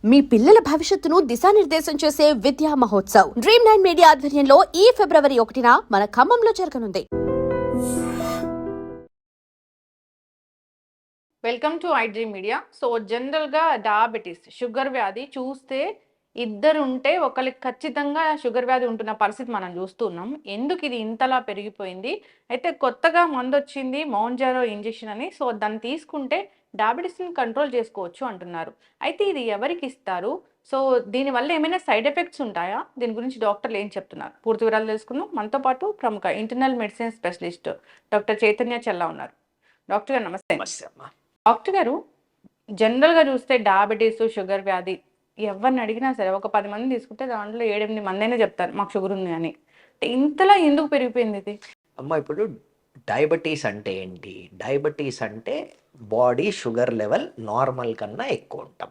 మీ పిల్లల భవిష్యత్తును దిశానిర్దేశం చేసే విద్యా మహోత్సవ్ Dream9 మీడియా ఆధ్వర్యంలో ఈ ఫిబ్రవరి 1న మన ఖమ్మంలో జరగనుంది. Welcome to iDream media. So జనరల్గా డయాబెటీస్ షుగర్ వ్యాధి చూస్తే ఇద్దరు ఉంటే ఒకరికి ఖచ్చితంగా షుగర్ వ్యాధి ఉంటున్న పరిస్థితి మనం చూస్తున్నాం. ఎందుకు ఇది ఇంతలా పెరిగిపోయింది? అయితే కొత్తగా మందు వచ్చింది మౌంజారో ఇంజెక్షన్ అని. సో దాన్ని తీసుకుంటే డయాబెటీస్ని కంట్రోల్ చేసుకోవచ్చు అంటున్నారు. అయితే ఇది ఎవరికి ఇస్తారు? సో దీనివల్ల ఏమైనా సైడ్ ఎఫెక్ట్స్ ఉంటాయా? దీని గురించి డాక్టర్లు ఏం చెప్తున్నారు? పూర్తి వివరాలు తెలుసుకుందాం. మనతో పాటు ప్రముఖ internal medicine specialist doctor Chaitanya Chella ఉన్నారు. డాక్టర్ గారు నమస్తే. డాక్టర్ గారు, జనరల్గా చూస్తే డయాబెటీస్ షుగర్ వ్యాధి ఎవరిని అడిగినా సరే ఒక 10 మంది తీసుకుంటే దాంట్లో 7-8 మంది అయినా చెప్తారు మాకు షుగర్ ఉంది అని. ఇంతలా ఎందుకు పెరిగిపోయింది ఇది? అమ్మ, ఇప్పుడు డయాబెటీస్ అంటే ఏంటి? డయాబెటీస్ అంటే బాడీ షుగర్ లెవెల్ నార్మల్ కన్నా ఎక్కువ ఉంటాం.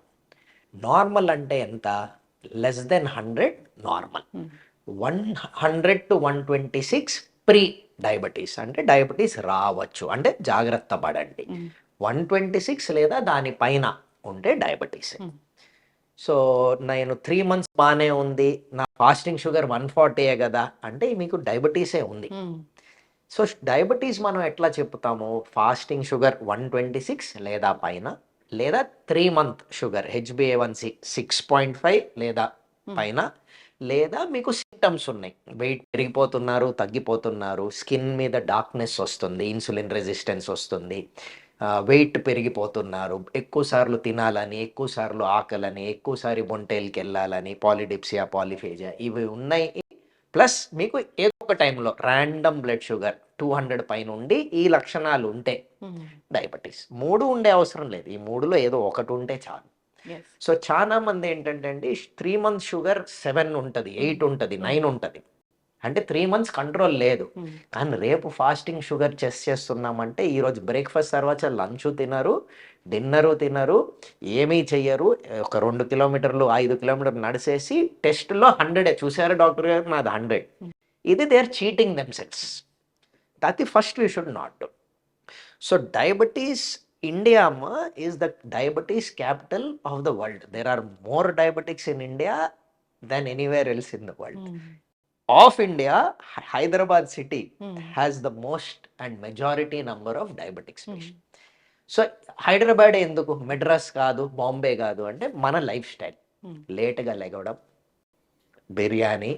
నార్మల్ అంటే ఎంత? Less than 100 normal. 100 to 126 pre diabetes, అంటే డయాబెటీస్ రావచ్చు, అంటే జాగ్రత్త పడండి. 126 లేదా దానిపైన ఉంటే డయాబెటీస్. సో నేను 3 months బాగానే ఉంది, నా ఫాస్టింగ్ షుగర్ 140 కదా అంటే మీకు డయాబెటీసే ఉంది. సో డయాబెటీస్ మనం ఎట్లా చెప్తాము? ఫాస్టింగ్ షుగర్ 126 లేదా పైన, లేదా 3 month షుగర్ HbA1c 6.5 లేదా పైన, లేదా మీకు సింటమ్స్ ఉన్నాయి, వెయిట్ పెరిగిపోతున్నారు, తగ్గిపోతున్నారు, స్కిన్ మీద డార్క్నెస్ వస్తుంది, ఇన్సులిన్ రెసిస్టెన్స్ వస్తుంది, వెయిట్ పెరిగిపోతున్నారు, ఎక్కువసార్లు తినాలని, ఎక్కువసార్లు ఆకలని, ఎక్కువసారి బొంటేల్కి వెళ్ళాలని, పాలిడిప్సియా, పాలిఫేజియా ఇవి ఉన్నాయి. ప్లస్ మీకు ఏదో ఒక టైంలో ర్యాండమ్ బ్లడ్ షుగర్ 200 పైన ఉండి ఈ లక్షణాలు ఉంటే డయాబెటీస్. 3 ఉండే అవసరం లేదు, ఈ 3లో ఏదో ఒకటి ఉంటే చాలు. సో చాలా మంది ఏంటంటే అండి 3 months షుగర్ 7 ఉంటుంది, 8 ఉంటుంది, 9 ఉంటుంది, అంటే 3 months కంట్రోల్ లేదు. కానీ రేపు ఫాస్టింగ్ షుగర్ చేస్తున్నామంటే ఈరోజు బ్రేక్ఫాస్ట్ తర్వాత లంచ్ తినరు, డిన్నరు తినరు, ఏమీ చెయ్యరు, ఒక 2 కిలోమీటర్లు 5 కిలోమీటర్లు నడిచేసి టెస్ట్లో 100 చూసారు డాక్టర్ గారు నాది 100. ఇది they are cheating themselves. That the first we should not do. So diabetes, India is the diabetes capital of the world. There are more diabetics in India than anywhere else in the world. Of India, Hyderabad city has the most and majority number of diabetics patients. So Hyderabad ఎందుకు, మెడ్రాస్ కాదు, బాంబే కాదు అంటే మన lifestyle. లేట్గా లెగవడం, biryani,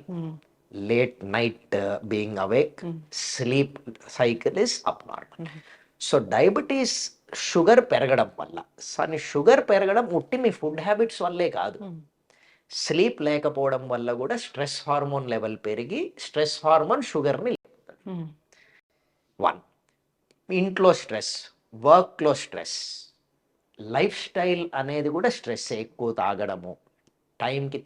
late night being awake, sleep cycle is abnormal. So diabetes sugar పెరగడం వల్ల, sugar పెరగడం ఉట్టి మీ ఫుడ్ హ్యాబిట్స్ వల్లే కాదు, స్లీప్ లేకపోవడం వల్ల కూడా స్ట్రెస్ హార్మోన్ లెవెల్ పెరిగి స్ట్రెస్ హార్మోన్ షుగర్ని లేపుతుంది. 1 ఇంట్లో స్ట్రెస్, వర్క్లో స్ట్రెస్, లైఫ్ స్టైల్ అనేది కూడా స్ట్రెస్. ఎక్కువ తాగడము, టైంకి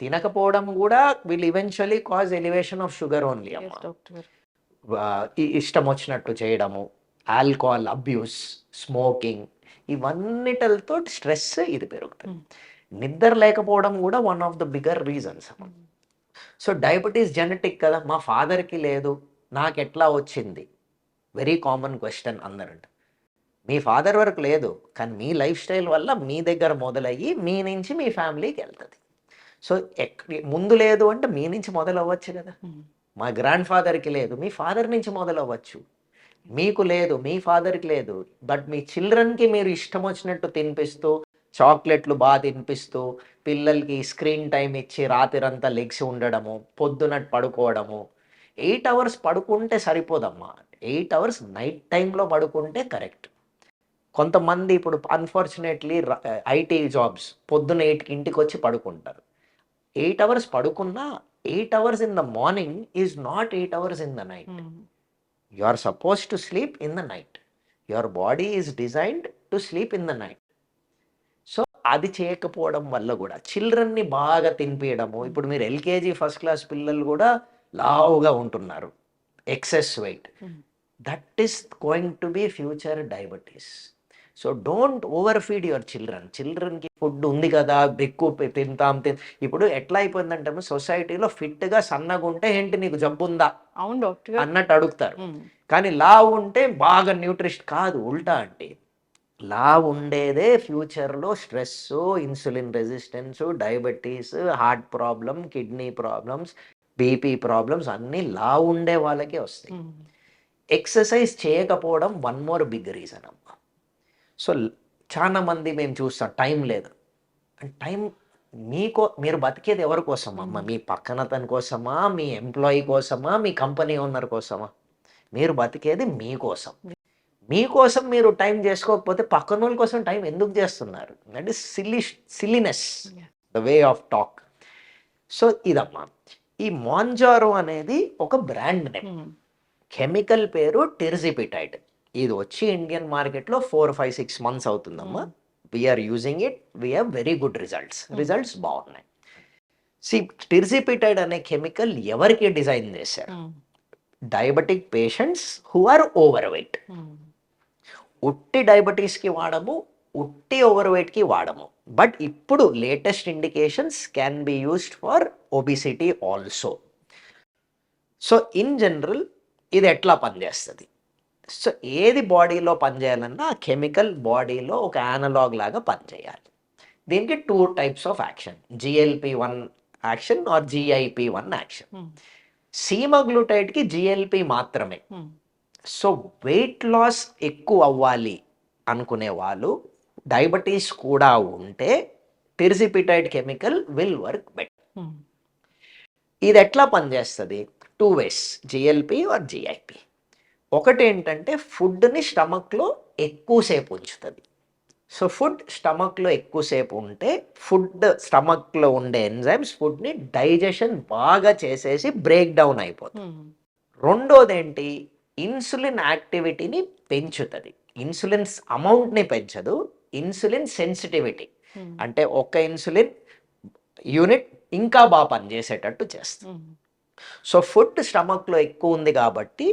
తినకపోవడం కూడా will eventually cause elevation of sugar only. ఇష్టం వచ్చినట్టు చేయడము, ఆల్కహాల్ అబ్యూస్, స్మోకింగ్, ఇవన్నిటితో స్ట్రెస్ ఇది పెరుగుతుంది. నిద్ర లేకపోవడం కూడా one of the bigger reasons. So diabetes genetic కదా, మా ఫాదర్కి లేదు, నాకు ఎట్లా వచ్చింది? వెరీ కామన్ క్వశ్చన్ అందరంట. మీ ఫాదర్ వరకు లేదు, కానీ మీ లైఫ్ స్టైల్ వల్ల మీ దగ్గర మొదలయ్యి మీ నుంచి మీ ఫ్యామిలీకి వెళ్తుంది. సో ముందు లేదు అంటే మీ నుంచి మొదలవ్వచ్చు కదా. మా గ్రాండ్ ఫాదర్కి లేదు, మీ ఫాదర్ నుంచి మొదలవ్వచ్చు. మీకు లేదు, మీ ఫాదర్కి లేదు, బట్ మీ చిల్డ్రన్కి మీరు ఇష్టం వచ్చినట్టు తినిపిస్తూ, చాక్లెట్లు బాగా తినిపిస్తూ, పిల్లలకి స్క్రీన్ టైం ఇచ్చి రాత్రంతా లెగ్సి ఉండడము, పొద్దున పడుకోవడము. 8 hours పడుకుంటే సరిపోదమ్మా, 8 hours నైట్ టైంలో పడుకుంటే కరెక్ట్. కొంతమంది ఇప్పుడు అన్ఫార్చునేట్లీ ఐటీ జాబ్స్ పొద్దున 8కి ఇంటికి వచ్చి పడుకుంటారు. 8 hours పడుకున్నా 8 hours in the morning is not 8 hours in the night. You are supposed to sleep in the night. Your body is designed to sleep in the night. So అది చేయకపోవడం వల్ల కూడా చిల్డ్రన్ని బాగా తినిపించడము. ఇప్పుడు మీరు ఎల్కేజీ ఫస్ట్ క్లాస్ పిల్లలు కూడా లావుగా ఉంటున్నారు, excess weight. That is going to be future diabetes. So don't over feed your చిల్డ్రన్కి ఫుడ్ ఉంది కదా, ఎక్కువ తింటాం. ఇప్పుడు ఎట్లా అయిపోయిందంటే సొసైటీలో ఫిట్గా సన్నగా ఉంటే ఏంటి నీకు జబ్బు ఉందా అన్నట్టు అడుగుతారు. కానీ లావు ఉంటే బాగా న్యూట్రిషన్ కాదు, ఉల్టా. అంటే లా ఉండేదే ఫ్యూచర్లో stress, insulin resistance, diabetes, heart problem, kidney problems, BP problems అన్నీ లా ఉండే వాళ్ళకే వస్తాయి. ఎక్సర్సైజ్ చేయకపోవడం వన్ మోర్ బిగ్ రీజన్ అమ్మ. సో చాలా మంది మేము చూస్తాం టైం లేదు. అండ్ టైం మీరు బతికేది ఎవరి కోసం అమ్మ? మీ పక్కన అతని కోసమా, మీ ఎంప్లాయీ కోసమా, మీ కంపెనీ ఓనర్ కోసమా? మీరు బతికేది మీకోసం. మీకోసం మీరు టైం చేసుకోకపోతే పక్కన వాళ్ళ కోసం టైం ఎందుకు చేస్తున్నారు? That is silliness, the way of talk. So ఇదమ్మా, ఈ మాంజారో అనేది ఒక బ్రాండ్ నేమ్. కెమికల్ పేరు టెర్జిపిటైడ్. ఇది వచ్చి ఇండియన్ మార్కెట్లో 4-5-6 months అవుతుందమ్మా. We're using it, we have very good results బాగున్నాయి. టెర్జిపిటైడ్ అనే కెమికల్ ఎవరికి డిజైన్ చేశారు? Diabetic patients who are overweight. ఉట్టి డయాబెటీస్కి వాడము, ఉట్టి ఓవర్ వెయిట్కి వాడము. బట్ ఇప్పుడు latest indications can be used for obesity also. So in general ఇది ఎట్లా పనిచేస్తుంది? సో ఏది బాడీలో పనిచేయాలన్నా ఆ కెమికల్ బాడీలో ఒక యానలాగ్ లాగా పనిచేయాలి. దీనికి 2 types of action, GLP-1 action or GIP-1 action. సీమాగ్లూటైడ్కి GLP మాత్రమే. సో వెయిట్ లాస్ ఎక్కువ అవ్వాలి అనుకునే వాళ్ళు, డయాబెటీస్ కూడా ఉంటే tirzepatide chemical will work better. ఇది ఎట్లా పనిచేస్తుంది? 2 ways, GLP ఆర్ GIP. ఒకటి ఏంటంటే ఫుడ్ని స్టమక్లో ఎక్కువసేపు ఉంచుతుంది. సో ఫుడ్ స్టమక్లో ఎక్కువసేపు ఉంటే స్టమక్లో ఉండే ఎంజైమ్స్ ఫుడ్ని డైజెషన్ బాగా చేసేసి బ్రేక్ డౌన్ అయిపోతుంది. రెండోది ఏంటి? ఇన్సులిన్ యాక్టివిటీని పెంచుతుంది. ఇన్సులిన్ అమౌంట్ని పెంచదు, ఇన్సులిన్ సెన్సిటివిటీ. అంటే ఒక ఇన్సులిన్ యూనిట్ ఇంకా బాగా పనిచేసేటట్టు చేస్తుంది. సో ఫుడ్ స్టమక్లో ఎక్కువ ఉంది కాబట్టి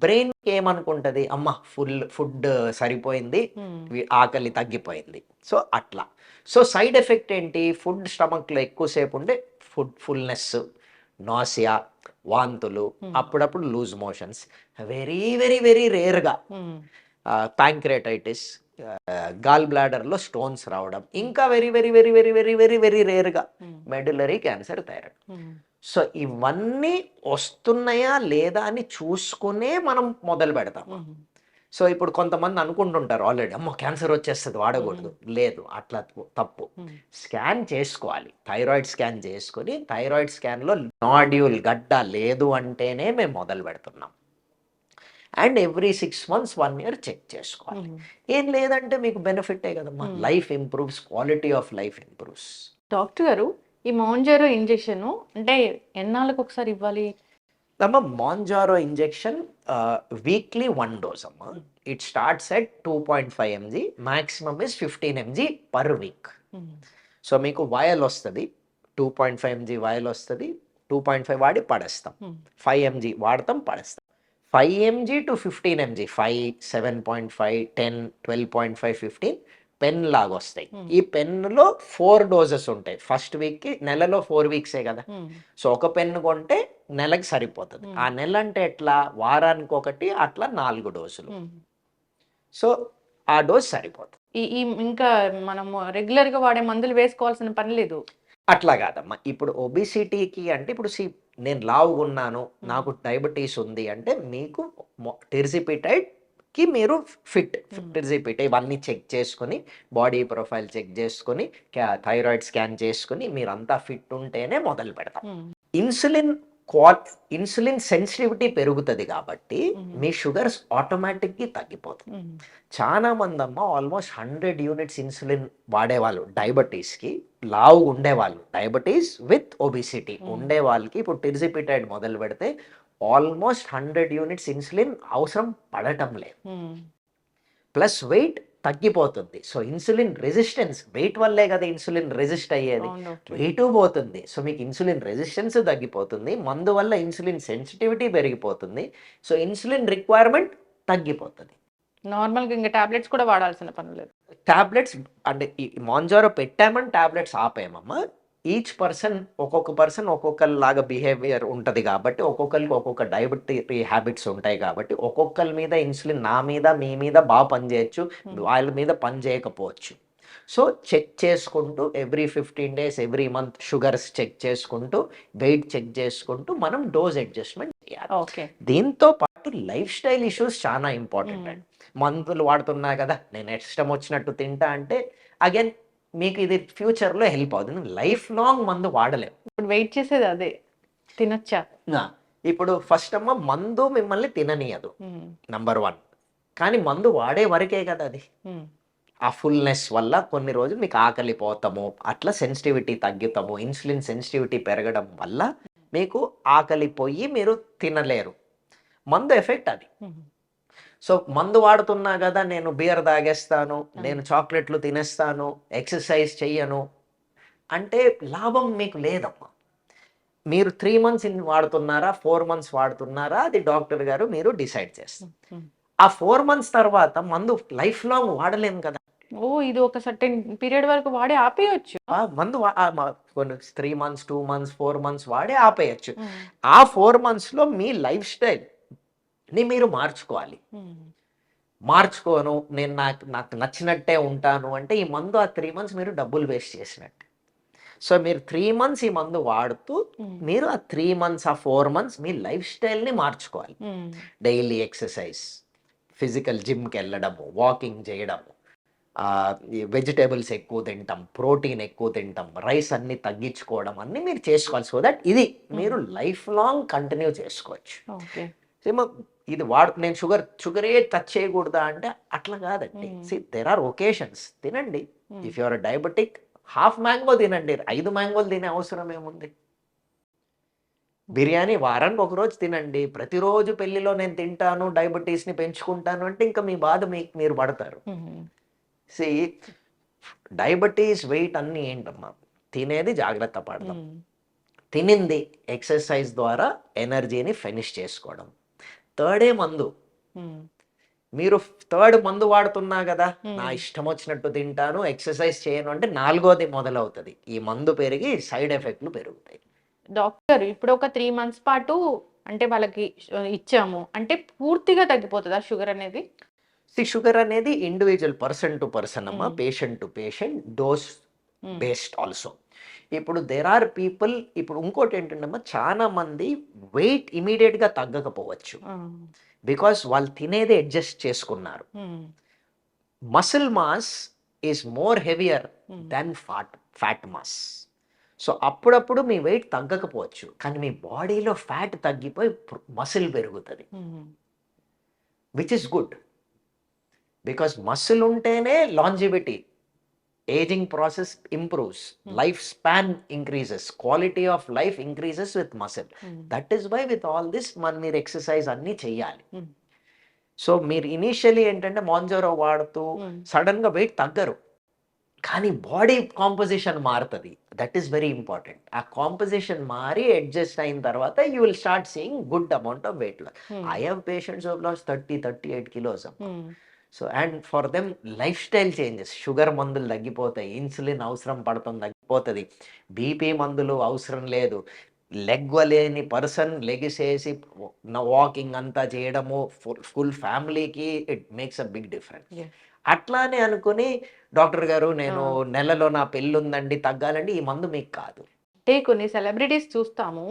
బ్రెయిన్కి ఏమనుకుంటుంది? అమ్మ ఫుడ్ సరిపోయింది, ఆకలి తగ్గిపోయింది. సో అట్లా. సో సైడ్ ఎఫెక్ట్ ఏంటి? ఫుడ్ స్టమక్లో ఎక్కువసేపు ఉంటే ఫుల్నెస్, నాసియా, వాంతులు, అప్పుడప్పుడు loose motions, very very very రేర్గా ప్యాంక్రేటైటిస్, గాల్ బ్లాడర్లో స్టోన్స్ రావడం, ఇంకా very very very very very very very రేర్గా మెడులరీ క్యాన్సర్, థైరాయిడ్. సో ఇవన్నీ వస్తున్నాయా లేదా అని చూసుకునే మనం మొదలు పెడతాం. సో ఇప్పుడు కొంతమంది అనుకుంటుంటారు ఆల్రెడీ, అమ్మో క్యాన్సర్ వచ్చేస్తుంది వాడకూడదు. లేదు, అట్లా తప్పు. స్కాన్ చేసుకోవాలి, థైరాయిడ్ స్కాన్ చేసుకొని థైరాయిడ్ స్కాన్లో నాడ్యూల్ గడ్డ లేదు అంటేనే మేము మొదలు పెడుతున్నాం. And every 6 months 1 year check చేసుకోవాలి. ఏం లేదంటే మీకు బెనిఫిటే కదమ్మా. Life improves, quality of life improves. Doctor గారు, ఈ మాంజారో ఇంజెక్షన్ అంటే ఎన్నాళ్ళకు ఒకసారి ఇవ్వాలి? అమ్మ మాంజారో ఇంజెక్షన్ వీక్లీ 1 dose అమ్మ. It starts at 2.5 mg, maximum is 15 mg per week. So మీకు వయల్ వస్తుంది, 2.5 mg వయల్ వస్తుంది. 2.5 వాడి పడేస్తాం, 5 mg వాడతాం, పడేస్తాం. 5 mg to 15 mg, 5, 7.5, 10, 12.5, 15 పెన్ లాగా వస్తాయి. ఈ పెన్నులో 4 doses ఉంటాయి. ఫస్ట్ వీక్కి, నెలలో 4 weeksే కదా. సో ఒక పెన్ను కొంటే నెలకి సరిపోతుంది. ఆ నెల అంటే ఎట్లా? వారానికి ఒకటి, అట్లా 4 doses. సో ఆ డోస్ సరిపోతుంది. ఇంకా మనము రెగ్యులర్గా వాడే మందులు వేసుకోవాల్సిన పని లేదు. అట్లా కాదమ్మా. ఇప్పుడు ఒబిసిటీకి అంటే ఇప్పుడు నేను లావుగున్నాను, నాకు డయాబెటీస్ ఉంది అంటే మీకు టెర్జిపిటైడ్కి మీరు టెర్జిపిటైడ్ ఇవన్నీ చెక్ చేసుకొని, బాడీ ప్రొఫైల్ చెక్ చేసుకొని, థైరాయిడ్ స్కాన్ చేసుకొని మీరంతా ఫిట్ ఉంటేనే మొదలు పెడతాం. ఇన్సులిన్ సెన్సిటివిటీ పెరుగుతుంది కాబట్టి మీ షుగర్స్ ఆటోమేటిక్గా తగ్గిపోతుంది. చాలా మంది అమ్మ ఆల్మోస్ట్ 100 units ఇన్సులిన్ వాడేవాళ్ళు డయాబెటీస్కి, లావు ఉండేవాళ్ళు, డయాబెటీస్ విత్ ఒబిసిటీ ఉండే వాళ్ళకి ఇప్పుడు టెర్జిపిటైడ్ మొదలు పెడితే ఆల్మోస్ట్ 100 units ఇన్సులిన్ అవసరం పడటం లేదు. ప్లస్ వెయిట్ తగ్గిపోతుంది. సో ఇన్సులిన్ రెసిస్టెన్స్, వెయిట్ వల్లే కదా ఇన్సులిన్ రెసిస్ట్ అయ్యేది, వెయిట్ పోతుంది. సో మీకు ఇన్సులిన్ రెసిస్టెన్స్ తగ్గిపోతుంది, మందు వల్ల ఇన్సులిన్ సెన్సిటివిటీ పెరిగిపోతుంది. సో ఇన్సులిన్ రిక్వైర్మెంట్ తగ్గిపోతుంది. నార్మల్గా ఇంకా టాబ్లెట్స్ కూడా వాడాల్సిన పని లేదు. టాబ్లెట్స్ అంటే ఈ మాంజారో పెట్టామని టాబ్లెట్స్ ఆపేమమ్మా. ఈచ్ పర్సన్ ఒక్కొక్కలాగా బిహేవియర్ ఉంటుంది కాబట్టి ఒక్కొక్కరికి ఒక్కొక్క డయాబెటీ హ్యాబిట్స్ ఉంటాయి కాబట్టి ఒక్కొక్కరి మీద ఇన్సులిన్ నా మీద మీ మీద బాగా పనిచేయచ్చు, వాళ్ళ మీద పని చేయకపోవచ్చు. సో చెక్ చేసుకుంటూ every 15 days every month sugars check చేసుకుంటూ వెయిట్ చెక్ చేసుకుంటూ మనం డోస్ అడ్జస్ట్మెంట్ చేయాలి. ఓకే. దీంతో పాటు లైఫ్ స్టైల్ ఇష్యూస్ చాలా ఇంపార్టెంట్ అండి. మందులు వాడుతున్నా కదా నేను ఇష్టం వచ్చినట్టు తింటా అంటే అగైన్ మీకు ఇది ఫ్యూచర్లో హెల్ప్ అవుతుంది. లైఫ్ లాంగ్ మందు వాడలేము. ఇప్పుడు వెయిట్ చేసేది అదే, తినొచ్చా? ఇప్పుడు ఫస్ట్ అమ్మ మందు మిమ్మల్ని తిననీయదు నంబర్ 1. కానీ మందు వాడే వరకే కదా అది. ఆ ఫుల్నెస్ వల్ల కొన్ని రోజులు మీకు ఆకలి పోతాము, అట్లా సెన్సిటివిటీ తగ్గుతాము, ఇన్సులిన్ సెన్సిటివిటీ పెరగడం వల్ల మీకు ఆకలి పోయి మీరు తినలేరు. మందు ఎఫెక్ట్ అది. సో మందు వాడుతున్నా కదా నేను బియర్ తాగేస్తాను, నేను చాక్లెట్లు తినేస్తాను, ఎక్సర్సైజ్ చెయ్యను అంటే లాభం మీకు లేదమ్మా. మీరు 3 months వాడుతున్నారా 4 months వాడుతున్నారా అది డాక్టర్ గారు మీరు డిసైడ్ చేస్తారు. ఆ 4 months తర్వాత మందు లైఫ్ లాంగ్ వాడలేము కదా. ఇది ఒక సర్టెన్ పీరియడ్ వరకు వాడి ఆపేయచ్చు. ఆ మందు కొన్ని 3 months 2 months 4 months వాడి ఆపేయచ్చు. ఆ 4 monthsలో మీ లైఫ్ స్టైల్ని మీరు మార్చుకోను నేను నాకు నచ్చినట్టే ఉంటాను అంటే ఈ మందు ఆ 3 months మీరు డబ్బులు వేస్ట్ చేసినట్టు. సో మీరు 3 months ఈ మందు వాడుతూ మీరు ఆ 3 months ఆ 4 months మీ లైఫ్ స్టైల్ని మార్చుకోవాలి. డైలీ ఎక్సర్సైజ్, ఫిజికల్ జిమ్కి వెళ్ళడము, వాకింగ్ చేయడము, వెజిటేబుల్స్ ఎక్కువ తింటాం, ప్రోటీన్ ఎక్కువ తింటాం, రైస్ అన్ని తగ్గించుకోవడం అన్ని మీరు చేసుకోవాలి. సో దట్ ఇది మీరు లైఫ్ లాంగ్ కంటిన్యూ చేసుకోవచ్చు. ఇది నేను షుగరే టచ్ చేయకూడదా అంటే అట్లా కాదండి. దెర్ ఆర్ ఒకేషన్స్ తినండి. If you are diabetic half mango తినండి, 5 mangoes తినే అవసరం ఏముంది. బిర్యానీ వారానికి ఒకరోజు తినండి. ప్రతిరోజు పెళ్లిలో నేను తింటాను డయాబెటీస్ని పెంచుకుంటాను అంటే ఇంకా మీ బాధ మీరు పడతారు. డయాబెటీస్ వెయిట్ అన్నీ ఏంటమ్మా, తినేది జాగ్రత్త పడదాం, తినింది ఎక్సర్సైజ్ ద్వారా ఎనర్జీని ఫినిష్ చేసుకోవడం. 3rd మందు. మీరు 3rd మందు వాడుతున్నా కదా నా ఇష్టం వచ్చినట్టు తింటాను ఎక్సర్సైజ్ చేయను అంటే 4వది మొదలవుతుంది. ఈ మందు పెరిగి సైడ్ ఎఫెక్ట్లు పెరుగుతాయి. డాక్టర్ ఇప్పుడు ఒక 3 months పాటు అంటే వాళ్ళకి ఇచ్చాము అంటే పూర్తిగా తగ్గిపోతుందా షుగర్ అనేది? షుగర్ అనేది ఇండివిజువల్ పర్సన్ టు పర్సన్ అమ్మా, patient to patient, dose based also. ఇప్పుడు దెర్ ఆర్ పీపుల్, ఇప్పుడు ఇంకోటి ఏంటంటే చాలా మంది వెయిట్ ఇమీడియట్గా తగ్గకపోవచ్చు బికాస్ వాళ్ళు తినేది అడ్జస్ట్ చేసుకున్నారు. Muscle mass is more heavier than fat mass. So అప్పుడప్పుడు మీ వెయిట్ తగ్గకపోవచ్చు కానీ మీ బాడీలో ఫ్యాట్ తగ్గిపోయి మసిల్ పెరుగుతుంది, which is good because muscle ఉంటేనే longevity, ageing process improves, lifespan increases, quality of life increases with muscle. That is why with all this మీరు exercise అన్నీ చెయ్యాలి. సో మీరు ఇనీషియలీ ఏంటంటే మాంజోరో వాడుతూ సడన్గా వెయిట్ తగ్గరు కానీ బాడీ కాంపోజిషన్ మారుతుంది. That is very important. ఆ కాంపోజిషన్ మారి అడ్జస్ట్ అయిన తర్వాత you will start seeing good amount of weight loss. I have patients of loss 30-38 kilos. So and for them lifestyle changes, sugar మందులు తగ్గిపోతాయి, insulin అవసరం పడుతుంది తగ్గిపోతుంది, బీపీ మందులు అవసరం లేదు, లెగ్వలేని పర్సన్ లెగిసేసి వాకింగ్ అంతా చేయడము ఫుల్ ఫ్యామిలీకి it makes a big difference. అట్లానే అనుకుని డాక్టర్ గారు నేను నెలలో నా పెళ్ళి ఉందండి తగ్గాలండి ఈ మందు మీకు కాదు. అంటే కొన్ని సెలబ్రిటీస్ చూస్తాము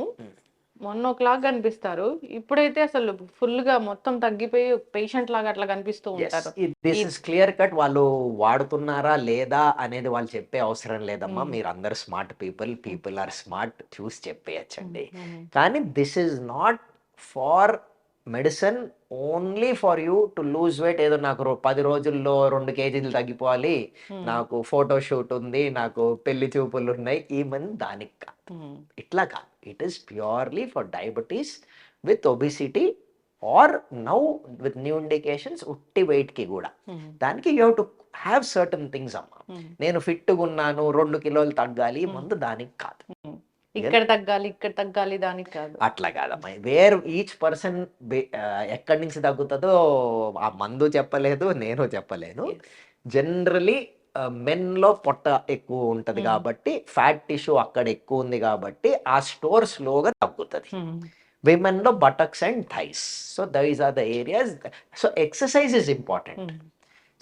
మొన్న ఒకలాగా కనిపిస్తారు, ఇప్పుడైతే అసలు ఫుల్ గా మొత్తం తగ్గిపోయి పేషెంట్ లాగా అట్లా కనిపిస్తూ ఉంటారు. This is clear cut. వాళ్ళు వాడుతున్నారా లేదా అనేది వాళ్ళు చెప్పే అవసరం లేదమ్మా. మీరు అందరు స్మార్ట్ పీపుల్ ఆర్ స్మార్ట్, చూసి చెప్పేయచ్చండి. కానీ this is not for medicine only for you to lose weight. ఏదో నాకు 10 రోజుల్లో 2 kgs తగ్గిపోవాలి, నాకు ఫోటో షూట్ ఉంది, నాకు పెళ్లి చూపులు ఉన్నాయి, ఈ మంది దానికి కాదు, ఇట్లా కాదు. It is purely for diabetes with obesity or now with new indications ఉట్టి వెయిట్కి కూడా. దానికి you have to have certain things అమ్మా. నేను ఫిట్గా ఉన్నాను 2 kilos తగ్గాలి, మందు దానికి కాదు. ఇక్కడ తగ్గాలి దానికి కాదు, అట్లా కాదమ్మా. వేర్ ఈచ్ పర్సన్ ఎక్కడి నుంచి తగ్గుతుందో ఆ మందు చెప్పలేదు, నేను చెప్పలేను. జనరలీ మెన్లో పొట్ట ఎక్కువ ఉంటుంది కాబట్టి ఫ్యాట్ టిష్యూ అక్కడ ఎక్కువ ఉంది కాబట్టి ఆ స్టోర్ స్లోగా తగ్గుతుంది. విమెన్లో buttocks and thighs. So these are the areas. So exercise is important.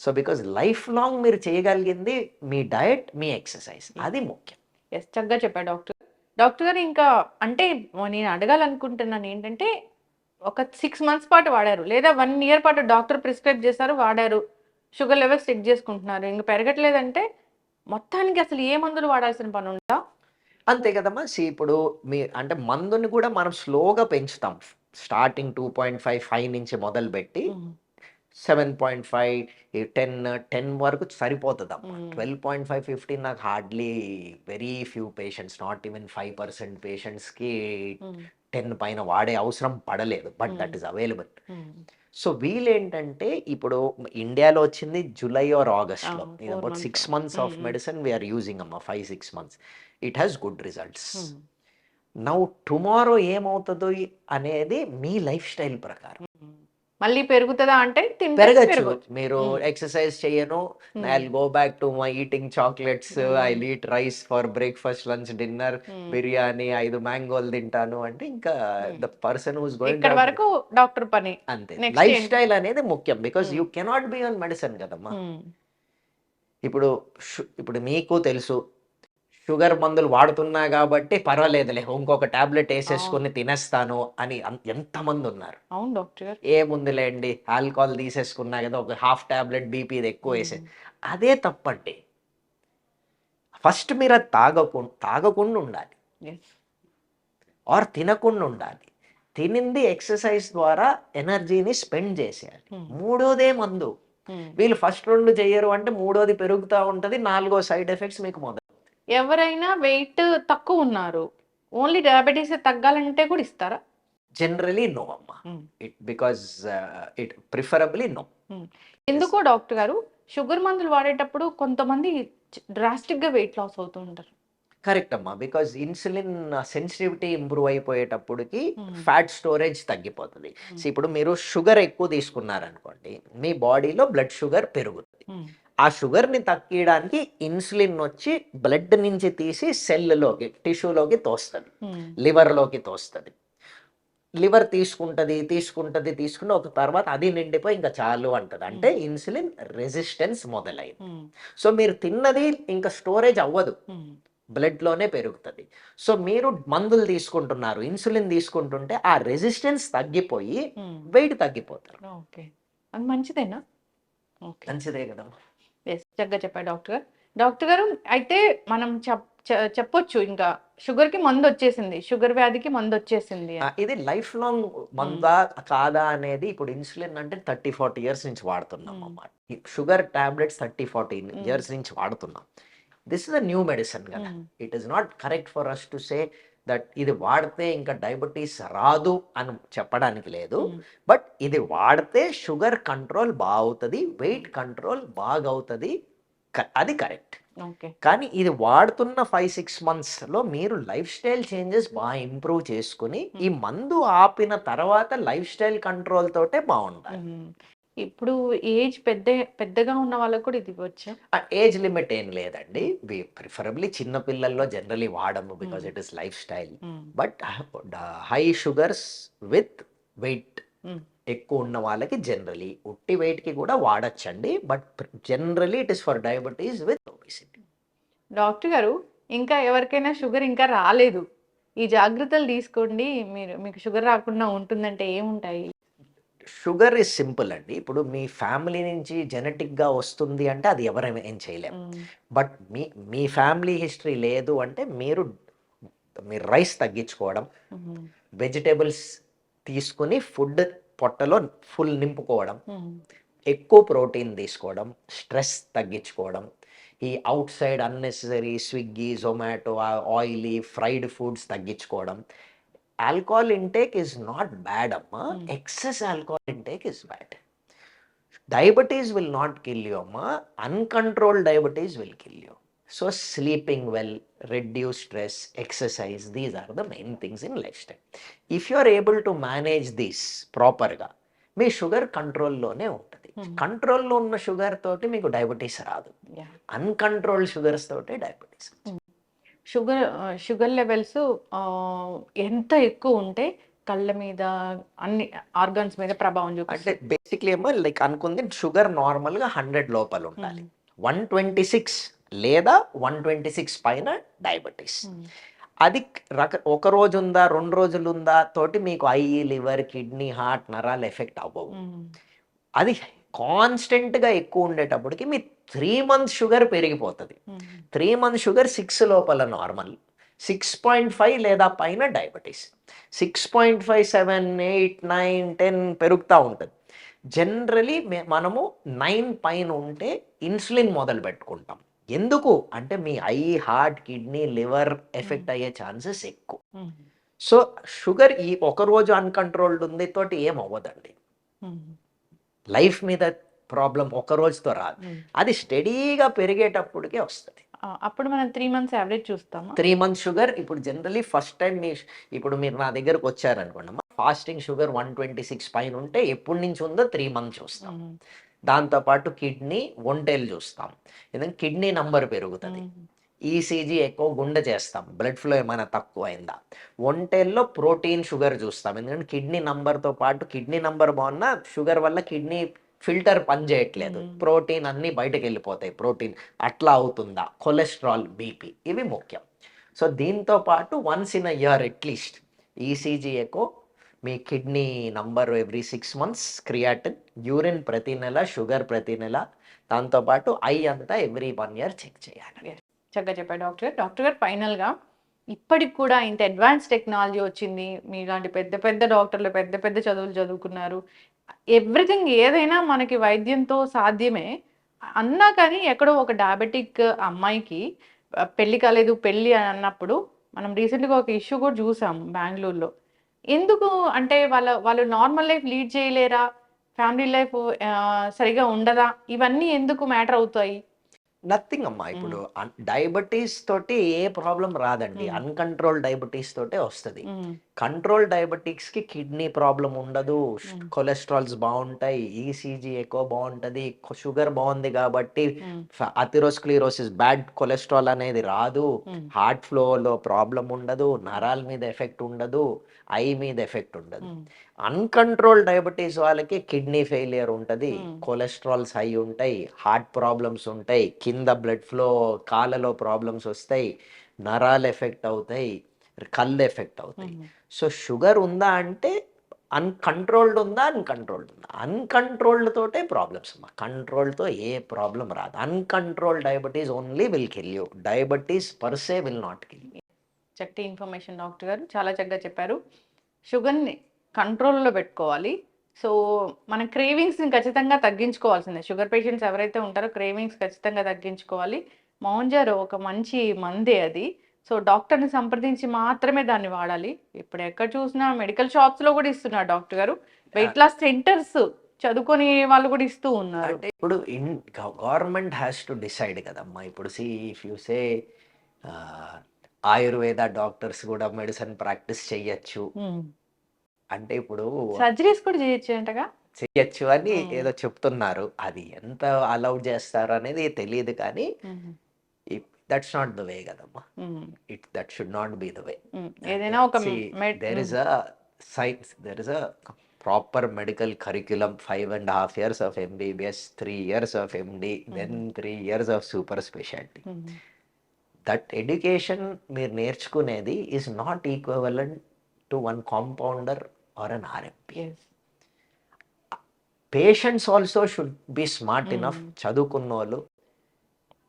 So because lifelong మీరు చేయగలిగింది మీ డయట్, మీ ఎక్సర్సైజ్, అది ముఖ్యం. ఎస్, చక్కగా చెప్పారు డాక్టర్. డాక్టర్ గారు ఇంకా అంటే నేను అడగాలనుకుంటున్నాను ఏంటంటే, ఒక 6 months పాటు వాడారు లేదా 1 year పాటు డాక్టర్ ప్రిస్క్రైబ్ చేశారు, వాడారు, షుగర్ లెవెల్స్ చెక్ చేసుకుంటున్నారు, ఇంకా పెరగట్లేదంటే మొత్తానికి అసలు ఏ మందులు వాడాల్సిన పని ఉందా? అంతే కదమ్మా. ఇప్పుడు మీ అంటే మందుని కూడా మనం స్లోగా పెంచుతాం. స్టార్టింగ్ 2.5, 5 నుంచి మొదలుపెట్టి 7.5, 10 వరకు సరిపోతుందమ్మా. 12.5, 15 నాకు hardly very few patients, not even 5% పేషెంట్స్కి 10 పైన వాడే అవసరం పడలేదు. But that is available. So వీళ్ళేంటంటే ఇప్పుడు ఇండియాలో వచ్చింది జూలై ఆర్ ఆగస్ట్లో. ఇది about 6 months of medicine we're using అమ్మా. 5-6 months. It has good results. Now tomorrow ఏమవుతుందో అనేది మీ లైఫ్ స్టైల్ ప్రకారం. మళ్ళీ పెరుగుతుందా అంటే పెరగచ్చు. మీరు ఎక్సర్సైజ్ చేయను, I go back to my eating chocolates, I eat rice for breakfast, lunch, dinner, biryani, 5 మ్యాంగోలు తింటాను అంటే ఇంకా ద పర్సన్ హూస్ గోయింగ్ ఇక్కడ వరకు డాక్టర్ పని. అంతే. లైఫ్ స్టైల్ అనేది ముఖ్యం. Because you cannot be on medicine కదమ్మా. ఇప్పుడు మీకు తెలుసు షుగర్ మందులు వాడుతున్నా కాబట్టి పర్వాలేదులే, ఇంకొక టాబ్లెట్ వేసేసుకుని తినేస్తాను అని ఎంతమంది ఉన్నారు. అవును డాక్టర్ గారు. ఏముందిలేండి, ఆల్కహాల్ తీసేసుకున్నా కదా, ఒక హాఫ్ టాబ్లెట్ బీపీది ఎక్కువ వేసే. అదే తప్పండి. ఫస్ట్ మీరు అది తాగకుండా ఉండాలి, ఆర్ తినకుండా ఉండాలి. తినింది ఎక్సర్సైజ్ ద్వారా ఎనర్జీని స్పెండ్ చేసేయాలి. మూడోదే మందు. వీళ్ళు ఫస్ట్ 2 చెయ్యరు అంటే మూడోది పెరుగుతూ ఉంటుంది, 4వ సైడ్ ఎఫెక్ట్స్ మీకు మొదలు. ఎవరైనా వెయిట్ తక్కువ ఉన్నారు, ఓన్లీ డయాబెటీస్ తగ్గాలంటే కూడా ఇస్తారా? జనరలీ నో అమ్మా. Because it preferably no. ఎందుకో డాక్టర్ గారు, షుగర్ మందులు వాడేటప్పుడు కొంతమంది డ్రాస్టిక్ గా వెయిట్ లాస్ అవుతూ ఉంటారు. కరెక్ట్ అమ్మా. బికాజ్ ఇన్సులిన్ సెన్సిటివిటీ ఇంప్రూవ్ అయిపోయేటప్పటికి ఫ్యాట్ స్టోరేజ్ తగ్గిపోతుంది. సో ఇప్పుడు మీరు షుగర్ ఎక్కువ తీసుకున్నారనుకోండి, మీ బాడీలో బ్లడ్ షుగర్ పెరుగుతుంది. ఆ షుగర్ని తగ్గించడానికి ఇన్సులిన్ వచ్చి బ్లడ్ నుంచి తీసి సెల్లోకి, టిష్యూలోకి తోస్తుంది, లివర్లోకి తోస్తుంది. లివర్ తీసుకుంటుంది ఒక తర్వాత అది నిండిపోయి ఇంకా చాలు అంటది. అంటే ఇన్సులిన్ రెసిస్టెన్స్ మొదలైంది. సో మీరు తిన్నది ఇంకా స్టోరేజ్ అవ్వదు, బ్లడ్లోనే పెరుగుతుంది. సో మీరు మందులు తీసుకుంటున్నారు, ఇన్సులిన్ తీసుకుంటుంటే ఆ రెసిస్టెన్స్ తగ్గిపోయి వెయిట్ తగ్గిపోతారు. ఓకే, అది మంచిదేనా? మంచిదే కదా. చక్కగా చెప్పారు డాక్టర్ గారు. డాక్టర్ గారు, అయితే మనం చెప్పొచ్చు ఇంకా షుగర్ కి మందు వచ్చేసింది, షుగర్ వ్యాధికి మందు వచ్చేసింది, ఇది లైఫ్ లాంగ్ మందా కాదా అనేది. ఇప్పుడు ఇన్సులిన్ అంటే 30-40 years నుంచి వాడుతున్నాం అన్నమాట. షుగర్ టాబ్లెట్స్ 30-40 years నుంచి వాడుతున్నాం. This is a new medicine కదా. It is not correct for us to say that ఇది వాడితే ఇంకా డయాబెటీస్ రాదు అని చెప్పడానికి లేదు. బట్ ఇది వాడితే షుగర్ కంట్రోల్ బాగా అవుతుంది, వెయిట్ కంట్రోల్ బాగా అవుతుంది, అది కరెక్ట్. కానీ ఇది వాడుతున్న 5-6 monthsలో మీరు లైఫ్ స్టైల్ చేంజెస్ బాగా ఇంప్రూవ్ చేసుకుని ఈ మందు ఆపిన తర్వాత లైఫ్ స్టైల్ కంట్రోల్ తోటే బాగుండాలి. ఇప్పుడు ఏజ్ పెద్దగా ఉన్న వాళ్ళకు కూడా ఇది ఇవ్వచ్చా? ఏజ్ లిమిట్ ఏం లేదండి. ప్రిఫరబ్లీ చిన్న పిల్లల్లో జనరలీ వాడము, because it is lifestyle. But high sugars with weight ఎక్కువ ఉన్న వాళ్ళకి జనరలీ ఉట్టి వెయిట్కి కూడా వాడచ్చండి. But generally it is for diabetes with obesity. Doctor గారు, ఇంకా ఎవరికైనా షుగర్ ఇంకా రాలేదు, ఈ జాగ్రత్తలు తీసుకోండి, మీకు షుగర్ రాకుండా ఉంటుందంటే ఏముంటాయి? షుగర్ ఇస్ సింపుల్ అండి. ఇప్పుడు మీ ఫ్యామిలీ నుంచి జెనెటిక్గా వస్తుంది అంటే అది ఎవరైనా ఏం చేయలేము. బట్ మీ ఫ్యామిలీ హిస్టరీ లేదు అంటే మీరు రైస్ తగ్గించుకోవడం, వెజిటేబుల్స్ తీసుకుని ఫుడ్ పొట్టలో ఫుల్ నింపుకోవడం, ఎక్కువ ప్రోటీన్ తీసుకోవడం, స్ట్రెస్ తగ్గించుకోవడం, ఈ out side unnecessary Swiggy, Zomato, oily fried foods తగ్గించుకోవడం. Alcohol intake is not bad, amma. Excess alcohol intake is bad. Diabetes will not kill you, amma. Uncontrolled diabetes will kill you. So sleeping well, reduce stress, exercise, these are the main things in lifestyle. If you are able to manage this properly, మీ sugar కంట్రోల్లోనే ఉంటుంది. కంట్రోల్లో ఉన్న sugar తోటి మీకు diabetes రాదు, uncontrolled sugars తోటి diabetes. Sugar levels ఎంత ఎక్కువ ఉంటే కళ్ళ మీద అన్ని ఆర్గన్స్ మీద ప్రభావం అంటే చూపిస్తుంది? బేసిక్లీ ఏమో లైక్ అనుకుంది షుగర్ నార్మల్గా 100 లోపల ఉండాలి, 126 లేదా 126 పైన డయాబెటీస్. అది ఒక రోజు ఉందా 2 రోజులు ఉందా తోటి మీకు ఐ, లివర్, కిడ్నీ, హార్ట్, నరాలు ఎఫెక్ట్ అవ్వవు. అది కాన్స్టెంట్గా ఎక్కువ ఉండేటప్పటికి మీ 3 months షుగర్ పెరిగిపోతుంది. 3 months షుగర్ 6 లోపల నార్మల్, 6.5 లేదా పైన డయాబెటీస్, 6.5, 7, 8, 9, 10 పెరుగుతూ ఉంటుంది. జనరలీ మనము 9 పైన ఉంటే ఇన్సులిన్ మొదలు పెట్టుకుంటాం. ఎందుకు అంటే me I, heart, kidney, liver effect అయ్యే ఛాన్సెస్ ఎక్కువ. సో షుగర్ ఈ ఒక రోజు అన్కంట్రోల్డ్ ఉంది తోటి ఏం అవ్వదండి, లైఫ్ మీద ప్రాబ్లం ఒక రోజుతో రాదు, అది స్టడీగా పెరిగేటప్పటికే వస్తుంది. అప్పుడు మనం 3 months యావరేజ్ చూస్తాము. 3 months షుగర్ ఇప్పుడు జనరలీ ఫస్ట్ టైం ఇప్పుడు మీరు నా దగ్గరకు వచ్చారనుకోండి, ఫాస్టింగ్ షుగర్ 126 పైన ఉంటే ఎప్పటి నుంచి ఉందో 3 months చూస్తాం. దాంతోపాటు కిడ్నీ, ఒంటేలు చూస్తాం, ఎందుకంటే కిడ్నీ నంబర్ పెరుగుతుంది. ఈసీజీ ఎక్కువ గుండె చేస్తాం, బ్లడ్ ఫ్లో ఏమైనా తక్కువ అయిందా. ఒంటేల్లో ప్రోటీన్, షుగర్ చూస్తాం, ఎందుకంటే కిడ్నీ నంబర్తో పాటు కిడ్నీ నంబర్ బాగున్నా షుగర్ వల్ల కిడ్నీ ఫిల్టర్ పని చేయట్లేదు, ప్రోటీన్ అన్నీ బయటకు వెళ్ళిపోతాయి, ప్రోటీన్ అట్లా అవుతుందా. కొలెస్ట్రాల్, బీపీ ఇవి ముఖ్యం. సో దీంతో పాటు once in a year at least ECG ఎక్కువ, మీ kidney number every 6 months, creatinine, urine ప్రతి నెల, షుగర్ ప్రతి నెల, దాంతోపాటు ఐ అంతా ఎవ్రీ 1 year చెక్ చేయాలి. చక్కగా చెప్పారు డాక్టర్ గారు. ఫైనల్గా ఇప్పటికి కూడా ఇంత అడ్వాన్స్ టెక్నాలజీ వచ్చింది, మీలాంటి పెద్ద పెద్ద డాక్టర్లు పెద్ద పెద్ద చదువులు చదువుకున్నారు, ఎవ్రీథింగ్ ఏదైనా మనకి వైద్యంతో సాధ్యమే అన్నా కానీ ఎక్కడో ఒక డయాబెటిక్ అమ్మాయికి పెళ్లి కాలేదు, పెళ్ళి అని అన్నప్పుడు మనం రీసెంట్గా ఒక ఇష్యూ కూడా చూసాం బెంగళూరులో. ఎందుకు అంటే వాళ్ళు నార్మల్ లైఫ్ లీడ్ చేయలేరా, ఫ్యామిలీ లైఫ్ సరిగా ఉండదా, ఇవన్నీ ఎందుకు మ్యాటర్ అవుతాయి? నథింగ్ అమ్మా, ఇప్పుడు డయాబెటీస్ తోటి ఏ ప్రాబ్లం రాదండి, అన్కంట్రోల్ డయాబెటీస్ తోటే వస్తుంది. కంట్రోల్ డయాబెటిక్స్ కి కిడ్నీ ప్రాబ్లం ఉండదు, కొలెస్ట్రాల్స్ బాగుంటాయి, ఈసీజీ ఎక్కువ బాగుంటది, షుగర్ బాగుంది కాబట్టి అథెరోస్క్లెరోసిస్, బ్యాడ్ కొలెస్ట్రాల్ అనేది రాదు, హార్ట్ ఫ్లోలో ప్రాబ్లం ఉండదు, నరాల మీద ఎఫెక్ట్ ఉండదు, ఐ మీద ఎఫెక్ట్ ఉండదు. అన్కంట్రోల్ డయాబెటీస్ వాళ్ళకి కిడ్నీ ఫెయిలియర్ ఉంటుంది, కొలెస్ట్రాల్స్ హై ఉంటాయి, హార్ట్ ప్రాబ్లమ్స్ ఉంటాయి, కింద బ్లడ్ ఫ్లో కాళ్ళలో ప్రాబ్లమ్స్ వస్తాయి, నరాలు ఎఫెక్ట్ అవుతాయి, కళ్ళు ఎఫెక్ట్ అవుతాయి. సో షుగర్ ఉందా అంటే అన్కంట్రోల్డ్ ఉందా, అన్కంట్రోల్డ్ తోటే ప్రాబ్లమ్స్ అమ్మా, కంట్రోల్తో ఏ ప్రాబ్లం రాదు. Uncontrolled diabetes only will kill you, diabetes per se will not kill you. చక్కటి ఇన్ఫర్మేషన్ డాక్టర్ గారు, చాలా చక్కగా చెప్పారు. షుగర్ని కంట్రోల్లో పెట్టుకోవాలి. సో మన క్రేవింగ్స్ని ఖచ్చితంగా తగ్గించుకోవాల్సిందే. షుగర్ పేషెంట్స్ ఎవరైతే ఉంటారో క్రేవింగ్స్ ఖచ్చితంగా తగ్గించుకోవాలి. మౌంజారో ఒక మంచి మందే అది. సో డాక్టర్ని సంప్రదించి మాత్రమే దాన్ని వాడాలి. ఇప్పుడు ఎక్కడ చూసినా మెడికల్ షాప్స్లో కూడా ఇస్తున్నారు డాక్టర్ గారు, వెయిట్ లాస్ సెంటర్స్ చదువుకొని వాళ్ళు కూడా ఇస్తూ ఉన్నారు. అంటే ఇప్పుడు గవర్నమెంట్ హ్యాస్ టు డిసైడ్ కదమ్మా. ఇప్పుడు if you say Ayurveda doctors కూడా మెడిసిన్ ప్రాక్టీస్ చెయ్యొచ్చు అంటే, ఇప్పుడు సర్జరీస్ కూడా చెయ్యొచ్చు అని ఏదో చెప్తున్నారు. అది ఎంత అలౌ చేస్తారు అనేది తెలియదు, కానీ దట్స్ నాట్ ద వే కదమ్మా. That should not be the way. ఏదైనా ఒక there is a science, there is a proper medical curriculum, 5.5 years of MBBS, 3 years of MD, then 3 years of super specialty. That education మీరు నేర్చుకునేది is not equivalent to one compounder or an RMP. Patients also should be smart enough. చదువుకున్న వాళ్ళు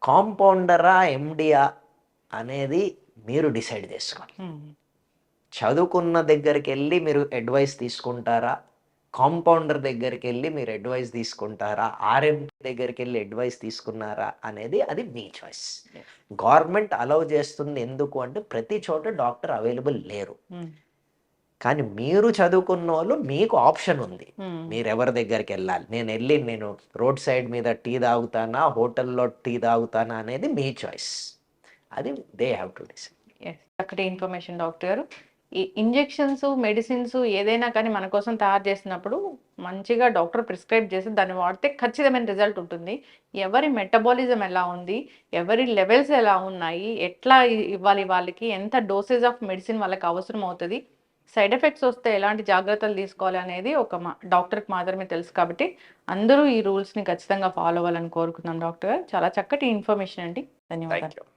కాంపౌండరా ఎండియా అనేది మీరు decide చేసుకోవాలి. చదువుకున్న దగ్గరికి వెళ్ళి మీరు అడ్వైస్ తీసుకుంటారా, కాంపౌండర్ దగ్గరికి వెళ్ళి మీరు అడ్వైస్ తీసుకుంటారా, ఆర్ఎంపీ దగ్గరికి వెళ్ళి అడ్వైస్ తీసుకున్నారా అనేది అది మీ చాయిస్. గవర్నమెంట్ అలౌ చేస్తుంది ఎందుకు అంటే ప్రతి చోట డాక్టర్ అవైలబుల్ లేరు, కానీ మీరు చదువుకున్న వాళ్ళు మీకు ఆప్షన్ ఉంది, మీరు ఎవరి దగ్గరికి వెళ్ళాలి. నేను రోడ్ సైడ్ మీద టీ తాగుతానా, హోటల్లో టీ తాగుతానా అనేది మీ చాయిస్, అది దే హ్యావ్ టు డిసైడ్. చక్కటి ఇన్ఫర్మేషన్ డాక్టర్ గారు. ఈ ఇంజెక్షన్స్, మెడిసిన్స్ ఏదైనా కానీ మన కోసం తయారు చేసినప్పుడు మంచిగా డాక్టర్ ప్రిస్క్రైబ్ చేసి దాన్ని వాడితే ఖచ్చితమైన రిజల్ట్ ఉంటుంది. ఎవరి మెటబాలిజం ఎలా ఉంది, ఎవరి లెవెల్స్ ఎలా ఉన్నాయి, ఎట్లా ఇవ్వాలి వాళ్ళకి, ఎంత డోసేజ్ ఆఫ్ మెడిసిన్ వాళ్ళకి అవసరం అవుతుంది, సైడ్ ఎఫెక్ట్స్ వస్తే ఎలాంటి జాగ్రత్తలు తీసుకోవాలి అనేది ఒక డాక్టర్కి మాత్రమే తెలుసు. కాబట్టి అందరూ ఈ రూల్స్ని ఖచ్చితంగా ఫాలో అవ్వాలని కోరుకుందాం డాక్టర్ గారు. చాలా చక్కటి ఇన్ఫర్మేషన్ అండి. ధన్యవాదాలు. Thank you.